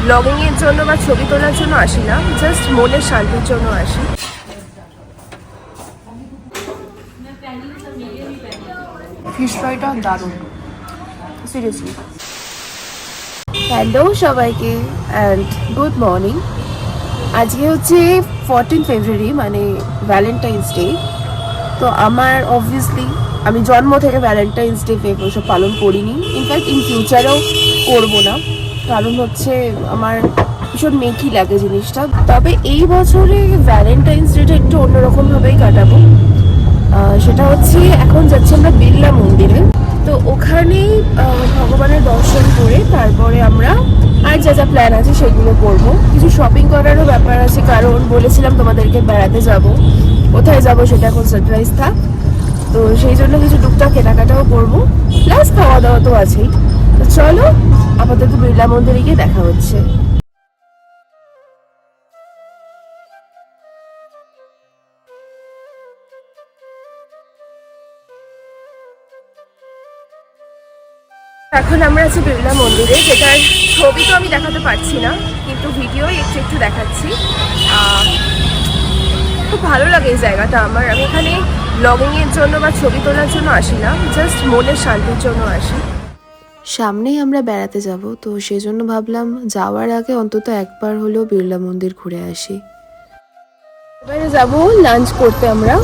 ব্লগিংয়ের জন্য বা ছবি তোলার জন্য আসি না, জাস্ট মনের শান্তির জন্য আসি। ফিশ ফ্রাইটা দারুণ, সিরিয়াসলি। হ্যালো সবাইকে অ্যান্ড গুড মর্নিং। আজকে হচ্ছে 14 ফেব্রুয়ারি, মানে ভ্যালেন্টাইন্স ডে। তো আমার অবভিয়াসলি আমি জন্ম থেকে ভ্যালেন্টাইন্স ডে ওসব পালন করিনি, ইনফ্যাক্ট ইন ফিউচারেও করবো না। কারণ হচ্ছে আমার ভীষণ মেকি লাগে জিনিসটা। তবে এই বছরে ভ্যালেন্টাইন্স ডেটা একটু অন্যরকমভাবেই কাটাবো। সেটা হচ্ছে এখন যাচ্ছি আমরা বিড়লা মন্দিরে। তো ওখানেই ভগবানের দর্শন করে তারপরে আমরা আর যা যা প্ল্যান আছে সেগুলো করবো। কিছু শপিং করারও ব্যাপার আছে, কারণ বলেছিলাম তোমাদেরকে বেড়াতে যাব। কোথায় যাব সেটা এখন সারপ্রাইজ থাক। তো সেই জন্য কিছু টুকটাক কেনাকাটাও করবো, প্লাস খাওয়া দাওয়া তো আছেই। তো চলো আপাতত বিড়লা মন্দিরে গিয়ে দেখা হচ্ছে। এখন আমরা আছি বিড়লা মন্দিরে, যেটার ছবি তো আমি দেখাতে পারছি না, কিন্তু ভিডিও একটু একটু দেখাচ্ছি। খুব ভালো লাগে এই জায়গাটা আমার। আমি এখানে ব্লগিংয়ের জন্য বা ছবি তোলার জন্য আসি না, জাস্ট মনের শান্তির জন্য আসি। সামনেই আমরা বেড়াতে যাব, তো সেই জন্য ভাবলাম যাওয়ার আগে অন্তত একবার হলেও বিড়লা মন্দির ঘুরে আসি। এবারে যাব লাঞ্চ করতে আমরা।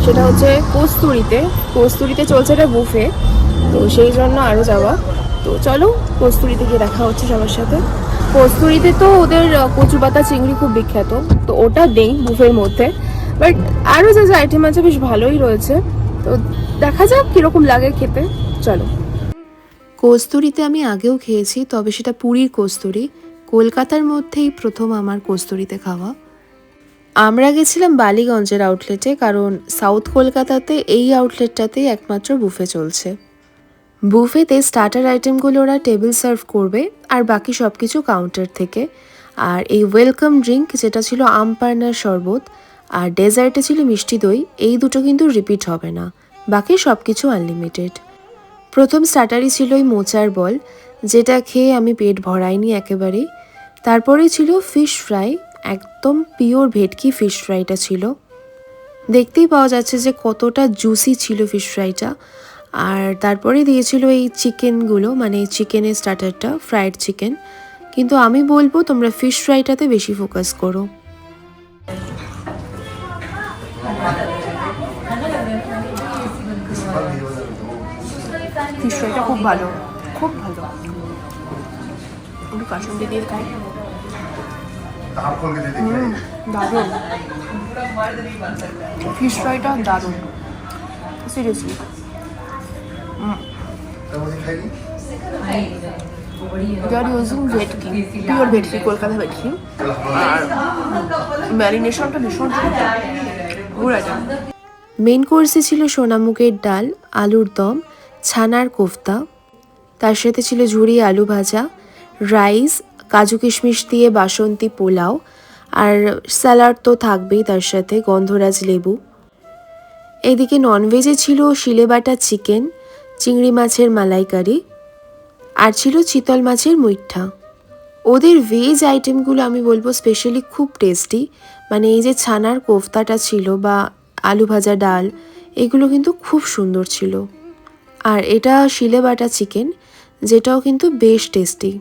সেটা হচ্ছে কস্তুরিতে চলছে একটা বুফে, তো সেই জন্য আরও যাওয়া। তো চলো কস্তুরিতে গিয়ে দেখা হচ্ছে সবার সাথে। কস্তুরিতে তো ওদের কচু পাতা চিংড়ি খুব বিখ্যাত, তো ওটা নেই বুফের মধ্যে, বাট আরও যা যা আইটেম আছে বেশ ভালোই রয়েছে। তো দেখা যাক কীরকম লাগে খেতে, চলো। কস্তুরিতে আমি আগেও খেয়েছি, তবে সেটা পুরীর কস্তুরি। কলকাতার মধ্যেই প্রথম আমার কস্তুরিতে খাওয়া। আমরা গেছিলাম বালিগঞ্জের আউটলেটে, কারণ সাউথ কলকাতাতে এই আউটলেটটাতেই একমাত্র বুফে চলছে। বুফেতে স্টার্টার আইটেমগুলো ওরা টেবিল সার্ভ করবে, আর বাকি সব কিছু কাউন্টার থেকে। আর এই ওয়েলকাম ড্রিঙ্ক যেটা ছিল আম পান্নার শরবত, আর ডেজার্টে ছিল মিষ্টি দই, এই দুটো কিন্তু রিপিট হবে না, বাকি সব কিছু আনলিমিটেড। প্রথম স্টার্টারই ছিল ওই মোচার বল, যেটা খেয়ে আমি পেট ভরাইনি একেবারেই। তারপরেই ছিল ফিশ ফ্রাই, একদম পিওর ভেটকি ফিশ ফ্রাইটা ছিল। দেখতেই পাওয়া যাচ্ছে যে কতটা জুসি ছিল ফিশ ফ্রাইটা। আর তারপরে দিয়েছিল এই চিকেনগুলো, মানে চিকেনের স্টার্টারটা, ফ্রাইড চিকেন। কিন্তু আমি বলবো তোমরা ফিশ ফ্রাইটাতে বেশি ফোকাস করো। ফিশ ফ্রাইটা খুব ভালো, খুব ভালো। একটু কাসুন্দি দিয়ে খাই, দারুণ। ফিশ ফ্রাইটা দারুণ, সিরিয়াসলি। They are using ভেটকি, পিওর ভেটকি, কলকাতা ভেটকি। আর ম্যারিনেশনটা ভীষণ গুড আইটেম। মেন কোর্সে ছিল সোনামুগের ডাল, আলুর দম, ছানার কোফতা, তার সাথে ছিল ঝুরি আলু ভাজা, রাইস, কাজু কিশমিশ দিয়ে বাসন্তী পোলাও, আর স্যালাড তো থাকবেই, তার সাথে গন্ধরাজ লেবু। এদিকে ননভেজে ছিল শিলে বাটা চিকেন, চিংড়ি মাছের মালাইকারি, আর ছিল চিতল মাছের মুইঠা। ওদের ভেজ আইটেমগুলো আমি বলবো স্পেশালি খুব টেস্টি। মানে এই যে ছানার কোফতাটা ছিল বা আলু ভাজা ডাল, এগুলো কিন্তু খুব সুন্দর ছিল। আর এটা শিলে বাটা চিকেন, যেটাও কিন্তু বেশ টেস্টি।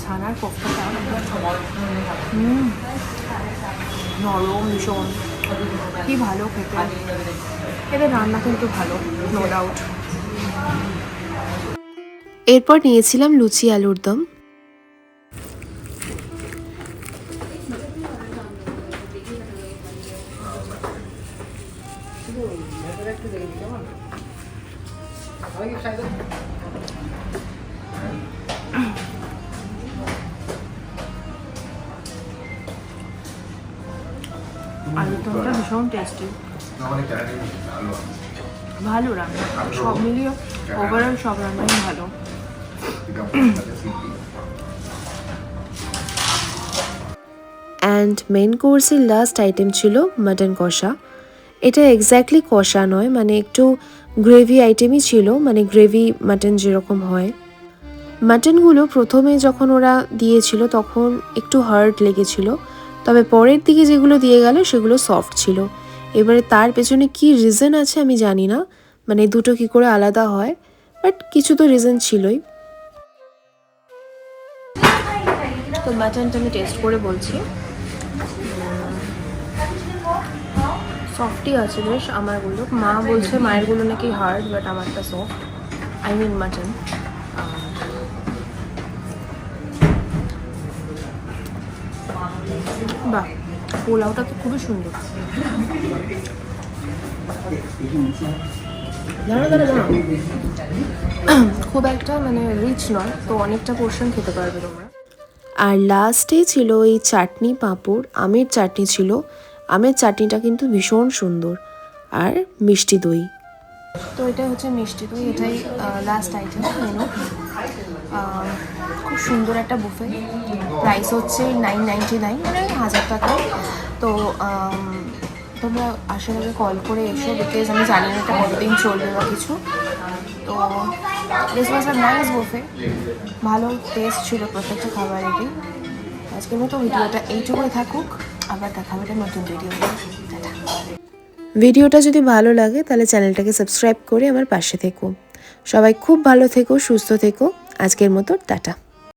ছানার কোফতাটা নরম ভীষণ, কি ভালো খেতে। এদের রান্না কিন্তু ভালো, নো ডাউট। এরপর নিয়েছিলাম লুচি আলুর দম। আলুর দমটা ভীষণ টেস্টি, ভালো রান্না। সব মিলিয়ে ওভারঅল সব রান্নাই ভালো। অ্যান্ড মেন কোর্সের লাস্ট আইটেম ছিল মাটন কষা। এটা এক্স্যাক্টলি কষা নয়, মানে একটু গ্রেভি আইটেমই ছিল, মানে গ্রেভি মাটন যেরকম হয়। মাটনগুলো প্রথমে যখন ওরা দিয়েছিল তখন একটু হার্ড লেগেছিল, তবে পরের দিকে যেগুলো দিয়ে গেল সেগুলো সফট ছিল। এবারে তার পেছনে কি রিজন আছে আমি জানি না, মানে দুটো কি করে আলাদা হয়, বাট কিছু তো রিজন ছিলই। তো মাটনটা আমি টেস্ট করে বলছি। সফটই আছে বেশ আমারগুলো। মা বলছে মায়েরগুলো নাকি হার্ড, বাট আমারটা সফট, আই মিন মাটন। বাহ, পোলাওটা তো খুবই সুন্দর। খুব একটা মানে রিচ নয়, তো অনেকটা পোর্শন খেতে পারবে তোমরা। আর লাস্টে ছিল এই চাটনি পাঁপড়, আমের চাটনি ছিল। আমের চাটনিটা কিন্তু ভীষণ সুন্দর, আর মিষ্টি দই। তো এটা হচ্ছে মিষ্টি দই, এটাই লাস্ট আইটেম মেনু। খুব সুন্দর একটা বুফে, প্রাইস হচ্ছে 999, মানে 1000 টাকা। তো তোমরা আসার আগে কল করে এসো, বিকজ আমি জানি না এটা কতদিন চলবে বা কিছু। তো this was a nice buffet, ভালো টেস্ট ছিল প্রত্যেকটা খাবারেরই। আজকের মতো ভিডিওটা এইটুকুই থাকুক, আবার দেখা হবে নতুন ভিডিও। ভিডিওটা যদি ভালো লাগে তাহলে চ্যানেলটাকে সাবস্ক্রাইব করে আমার পাশে থেকো। সবাই খুব ভালো থেকো, সুস্থ থেকো। আজকের মতো টাটা।